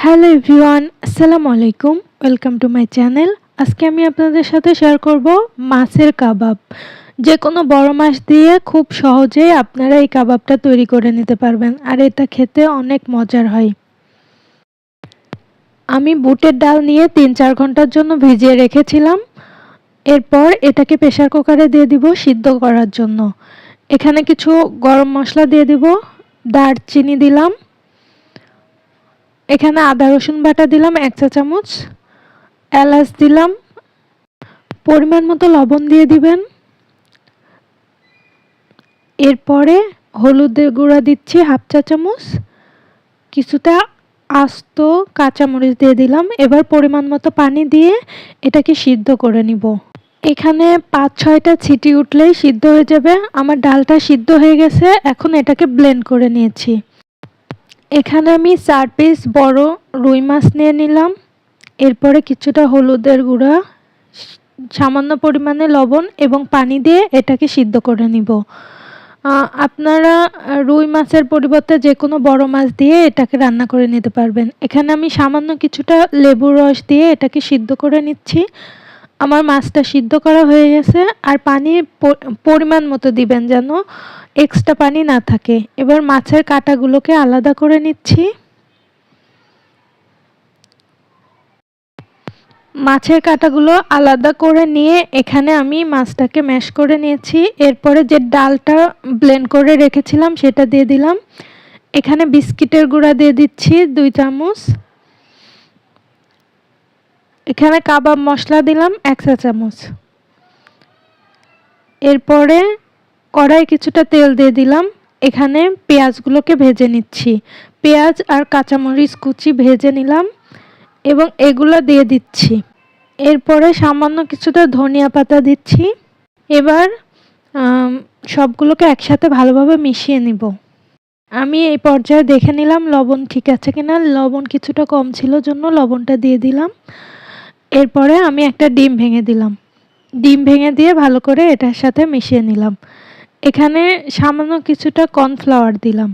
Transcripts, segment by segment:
Hello everyone, আসসালামু আলাইকুম। Welcome to my channel. আজকে আমি আপনাদের সাথে শেয়ার করব মাছের কাবাব। যে কোনো বড় মাছ দিয়ে খুব সহজেই আপনারা এই কাবাবটা তৈরি করে নিতে পারবেন, আর এটা খেতে অনেক মজার হয়। আমি বুটের ডাল নিয়ে ৩-৪ ঘন্টার জন্য ভিজিয়ে রেখেছিলাম। এরপর এটাকে প্রেসার কুকারে দিয়ে দিব সিদ্ধ করার জন্য। এখানে কিছু গরম মশলা দিয়ে দিব, দারচিনি দিলাম, এখানে আদা রসুন বাটা দিলাম ১ চা চামচ, এলাচ দিলাম, পরিমাণ মতো লবণ দিয়ে দিবেন। এরপরে হলুদের গুঁড়া দিচ্ছি 1/2 চা চামচ, কিছুটা আস্ত কাঁচামরিচ দিয়ে দিলাম। এবার পরিমাণ মতো পানি দিয়ে এটাকে সিদ্ধ করে নিব। এখানে ৫-৬টা ছিটি উঠলেই সিদ্ধ হয়ে যাবে। আমার ডালটা সিদ্ধ হয়ে গেছে, এখন এটাকে ব্লেন্ড করে নিয়েছি। এখানে আমি ৪ পিস বড় রুই মাছ নিয়ে নিলাম। এরপরে কিছুটা হলুদের গুঁড়া, সামান্য পরিমাণে লবণ এবং পানি দিয়ে এটাকে সিদ্ধ করে নিব। আপনারা রুই মাছের পরিবর্তে যে কোনো বড় মাছ দিয়ে এটাকে রান্না করে নিতে পারবেন। এখানে আমি সামান্য কিছুটা লেবুর রস দিয়ে এটাকে সিদ্ধ করে নিচ্ছি। আমার মাছটা সিদ্ধ করা হয়ে গেছে, আর পানির পরিমাণ মতো দিবেন যেন এক্সট্রা পানি না থাকে। এবার মাছের কাঁটাগুলোকে আলাদা করে নিচ্ছি। মাছের কাঁটাগুলো আলাদা করে নিয়ে এখানে আমি মাছটাকে ম্যাশ করে নিয়েছি। এরপরে যে ডালটা ব্লেন্ড করে রেখেছিলাম সেটা দিয়ে দিলাম। এখানে বিস্কিটের গুঁড়া দিয়ে দিচ্ছি 2 চামচ। এখানে কাবাব মশলা দিলাম 1 চা চামচ। এরপরে কড়াই কিছুটা তেল দিয়ে দিলাম। এখানে পেঁয়াজগুলোকে ভেজে নিচ্ছি। পেঁয়াজ আর কাঁচামরিচ কুচি ভেজে নিলাম এবং এগুলো দিয়ে দিচ্ছি। এরপরে সামান্য কিছুটা ধনিয়া পাতা দিচ্ছি। এবার সবগুলোকে একসাথে ভালোভাবে মিশিয়ে নিব। আমি এই পর্যায়ে দেখে নিলাম লবণ ঠিক আছে কিনা। লবণ কিছুটা কম ছিল জন্য লবণটা দিয়ে দিলাম। এরপরে আমি একটা ডিম ভেঙে দিলাম। ডিম ভেঙে দিয়ে ভালো করে এটার সাথে মিশিয়ে নিলাম। এখানে সামান্য কিছুটা কর্নফ্লাওয়ার দিলাম।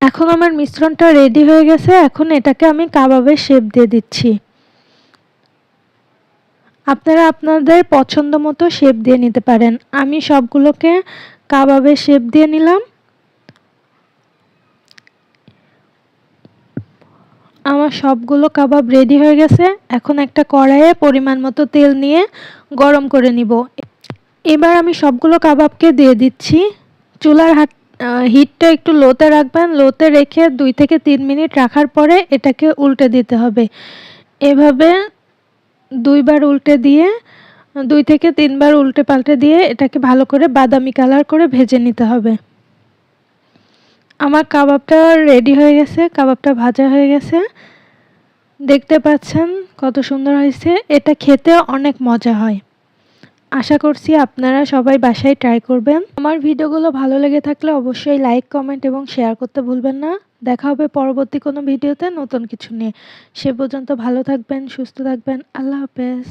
এখন আমার মিশ্রণটা রেডি হয়ে গেছে। এখন এটাকে আমি কাবাবের শেপ দিয়ে দিচ্ছি। আপনারা আপনাদের পছন্দ মতো শেপ দিয়ে নিতে পারেন। আমি সবগুলোকে কাবাবের শেপ দিয়ে নিলাম। আমার সবগুলো কাবাব রেডি হয়ে গেছে। এখন একটা কড়াইয়ে পরিমাণ মতো তেল নিয়ে গরম করে নিব। এবার আমি সবগুলো কাবাবকে দিয়ে দিচ্ছি। চুলার হিটটা একটু লোতে রাখবেন। লোতে রেখে 2 থেকে 3 মিনিট রাখার পরে এটাকে উল্টে দিতে হবে। এভাবে 2 বার উল্টে দিয়ে 2 থেকে 3 বার উল্টে পাল্টে দিয়ে এটাকে ভালো করে বাদামি কালার করে ভেজে নিতে হবে। আমার কাবাবটা রেডি হয়ে গেছে, কাবাবটা ভাজা হয়ে গেছে। দেখতে পাচ্ছেন কত সুন্দর হয়েছে। এটা খেতে অনেক মজা হয়। আশা করছি আপনারা সবাই বাসায় ট্রাই করবেন। আমার ভিডিওগুলো ভালো লেগে থাকলে অবশ্যই লাইক, কমেন্ট এবং শেয়ার করতে ভুলবেন না। দেখা হবে পরবর্তী কোনো ভিডিওতে নতুন কিছু নিয়ে। সে পর্যন্ত ভালো থাকবেন, সুস্থ থাকবেন। আল্লাহ হাফেজ।